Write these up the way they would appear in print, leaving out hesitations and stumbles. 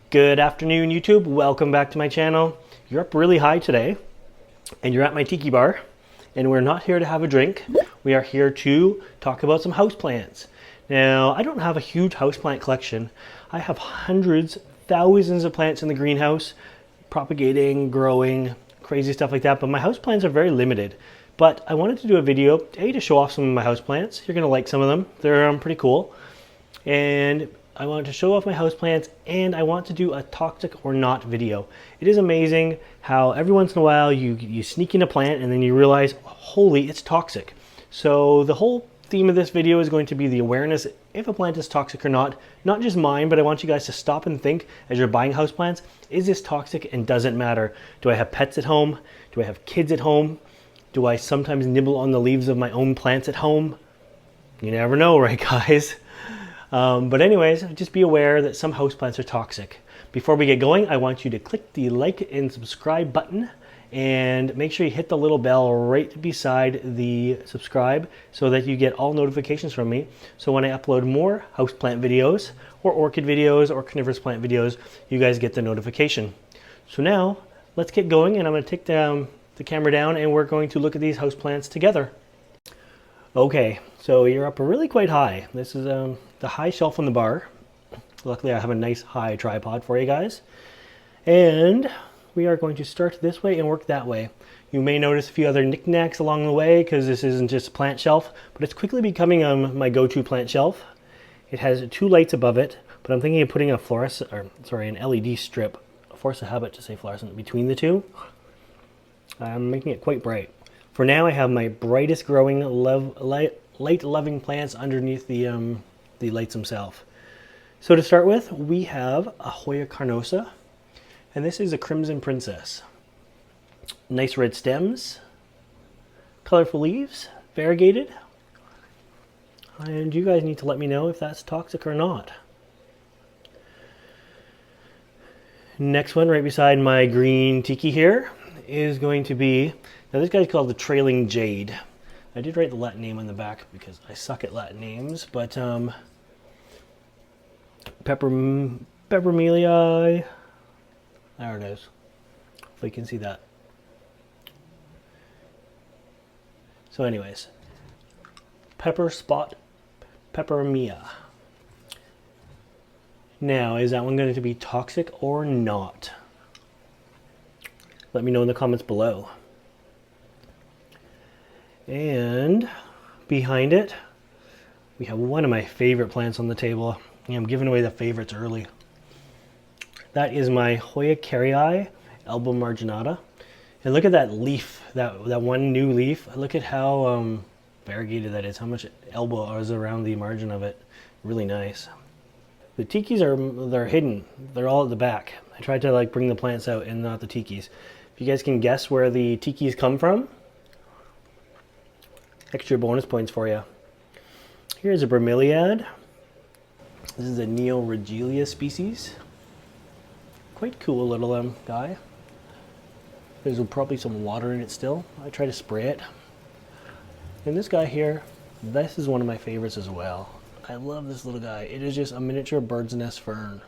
Good afternoon, YouTube. Welcome back to my channel. You're up really high today, and you're at my tiki bar, and we're not here to have a drink. We are here to talk about some houseplants. Now, I don't have a huge houseplant collection. I have hundreds, thousands of plants in the greenhouse, propagating, growing, crazy stuff like that, but my houseplants are very limited. But I wanted to do a video, to show off some of my houseplants. You're gonna like some of them. They're pretty cool. And I want to show off my houseplants, and I want to do a toxic or not video. It is amazing how every once in a while you sneak in a plant and then you realize, holy, it's toxic. So the whole theme of this video is going to be the awareness if a plant is toxic or not. Not just mine, but I want you guys to stop and think as you're buying houseplants, is this toxic and does it matter? Do I have pets at home? Do I have kids at home? Do I sometimes nibble on the leaves of my own plants at home? You never know, right guys? But anyways, just be aware that some houseplants are toxic. Before we get going, I want you to click the like and subscribe button and make sure you hit the little bell right beside the subscribe so that you get all notifications from me. So when I upload more houseplant videos or orchid videos or carnivorous plant videos, you guys get the notification. So now let's get going, and I'm going to take the camera down and we're going to look at these houseplants together. Okay, so you're up really quite high. This is the high shelf on the bar. Luckily I have a nice high tripod for you guys. And we are going to start this way and work that way. You may notice a few other knickknacks along the way because this isn't just a plant shelf, but it's quickly becoming my go-to plant shelf. It has two lights above it, but I'm thinking of putting an LED strip, a force of habit to say fluorescent, between the two. I'm making it quite bright. For now, I have my brightest growing light-loving plants underneath the lights themselves. So to start with, we have a Hoya carnosa, and this is a Crimson Princess. Nice red stems, colorful leaves, variegated, and you guys need to let me know if that's toxic or not. Next one, right beside my green tiki here, is going to be, now this guy's called the Trailing Jade. I did write the Latin name on the back because I suck at Latin names, but Peppermelia, there it is, if you can see that. So anyways, pepper spot Peppermia. Now, is that one going to be toxic or not? Let me know in the comments below. And behind it, we have one of my favorite plants on the table. I'm giving away the favorites early. That is my Hoya carrii, Elba marginata. And look at that leaf, that one new leaf. Look at how variegated that is, how much elbow is around the margin of it. Really nice. The tikis they're hidden. They're all at the back. I tried to bring the plants out and not the tikis. If you guys can guess where the tikis come from, extra bonus points for you. Here's a bromeliad. This is a Neoregelia species. Quite cool little guy. There's probably some water in it still. I try to spray it. And this guy here, this is one of my favorites as well. I love this little guy. It is just a miniature bird's nest fern.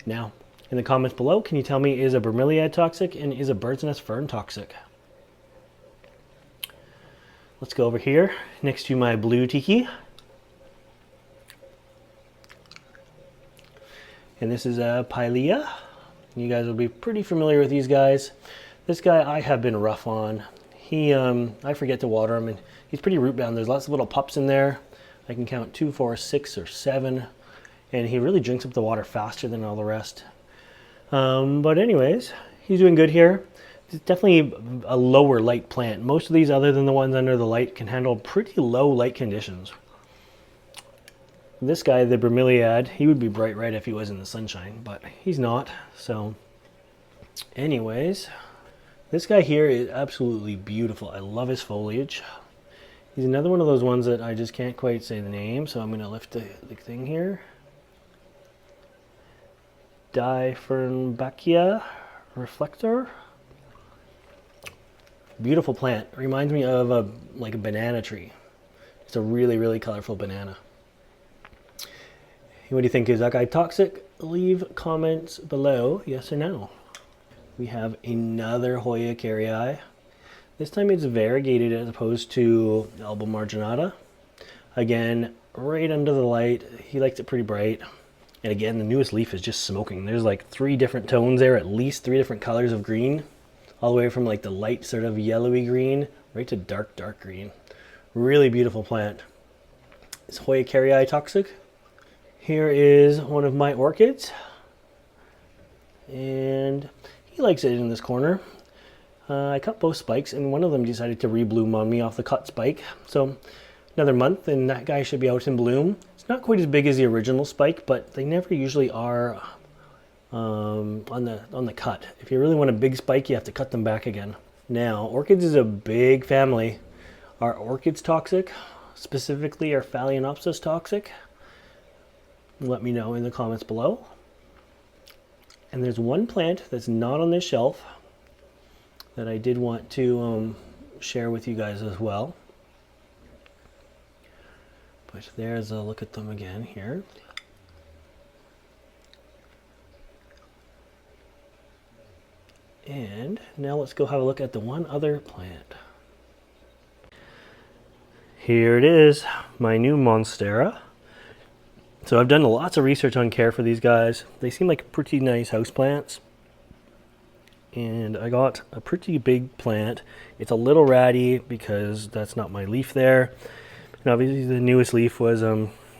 Now, in the comments below, can you tell me, is a bromeliad toxic and is a bird's nest fern toxic? Let's go over here next to my blue tiki. And this is a Pilea. You guys will be pretty familiar with these guys. This guy I have been rough on. I forget to water him, and he's pretty root bound. There's lots of little pups in there. I can count 2, 4, 6, or 7. And he really drinks up the water faster than all the rest. But anyways, he's doing good here. It's definitely a lower light plant. Most of these, other than the ones under the light, can handle pretty low light conditions. This guy, the bromeliad, he would be bright red if he was in the sunshine, but he's not. So anyways, this guy here is absolutely beautiful. I love his foliage. He's another one of those ones that I just can't quite say the name, so I'm going to lift the thing here. Difernbachia reflector. Beautiful plant. Reminds me of like a banana tree. It's a really, really colorful banana. What do you think? Is that guy toxic leave comments below, yes or no. We have another Hoya caryi. This time it's variegated as opposed to Alba marginata. Again, right under the light. He likes it pretty bright. And again, the newest leaf is just smoking. There's like 3 different tones there, at least 3 different colors of green. All the way from like the light sort of yellowy green right to dark, dark green. Really beautiful plant. Is Hoya caryi toxic? Here is one of my orchids. And he likes it in this corner. I cut both spikes and one of them decided to rebloom on me off the cut spike. So another month and that guy should be out in bloom. It's not quite as big as the original spike, but they never usually are on the cut. If you really want a big spike, you have to cut them back again. Now, orchids is a big family. Are orchids toxic? Specifically, are Phalaenopsis toxic? Let me know in the comments below. And there's one plant that's not on this shelf that I did want to share with you guys as well. But there's a look at them again here. And now let's go have a look at the one other plant. Here it is, my new monstera. So I've done lots of research on care for these guys. They seem like pretty nice houseplants. And I got a pretty big plant. It's a little ratty because that's not my leaf there. And obviously the newest leaf was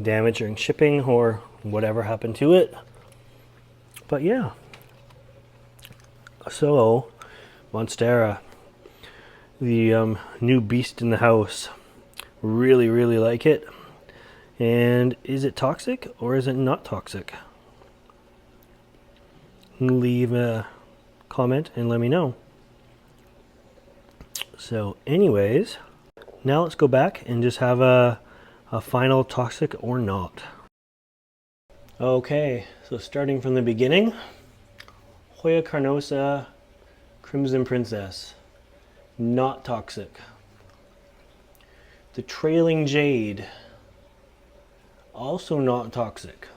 damaged during shipping or whatever happened to it. But yeah. So, monstera, the new beast in the house. Really, really like it. And is it toxic or is it not toxic? Leave a comment and let me know. So anyways, now let's go back and just have a final toxic or not. Okay, so starting from the beginning, Hoya carnosa Crimson Princess, not toxic. The Trailing Jade, also not toxic.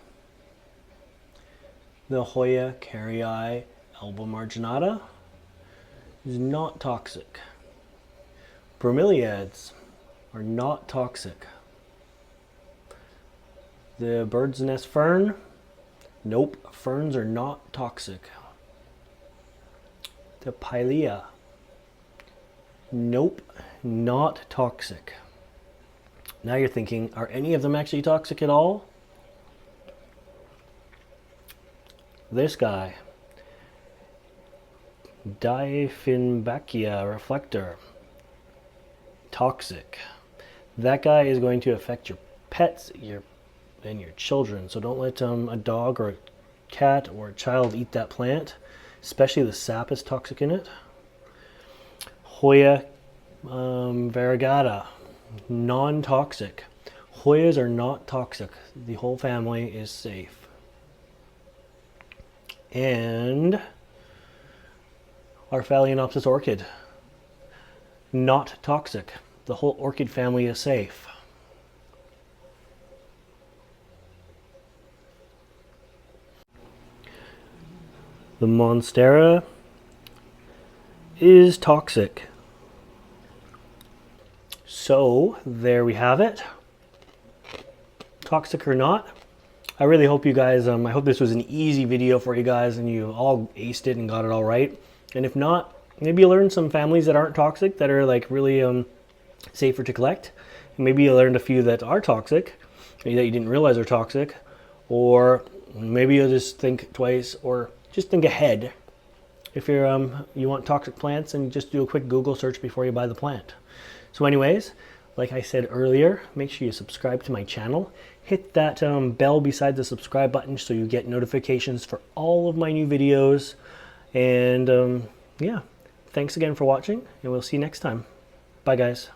The Hoya caryi Alba marginata is not toxic. Bromeliads are not toxic. The bird's nest fern, nope, ferns are not toxic. The pilea, nope, not toxic. Now you're thinking, are any of them actually toxic at all? This guy, Dieffenbachia reflector, toxic. That guy is going to affect your pets and your children. So don't let a dog or a cat or a child eat that plant. Especially the sap is toxic in it. Hoya variegata, non-toxic. Hoyas are not toxic. The whole family is safe. And our Phalaenopsis orchid, not toxic. The whole orchid family is safe. The monstera is toxic. So there we have it. Toxic or not. I really hope you guys, I hope this was an easy video for you guys and you all aced it and got it all right. And if not, maybe you learned some families that aren't toxic that are like really safer to collect. And maybe you learned a few that are toxic, maybe that you didn't realize are toxic. Or maybe you'll just think twice or just think ahead. If you're you want toxic plants, and just do a quick Google search before you buy the plant. So anyways, like I said earlier, make sure you subscribe to my channel. Hit that bell beside the subscribe button so you get notifications for all of my new videos. And yeah, thanks again for watching, and we'll see you next time. Bye guys.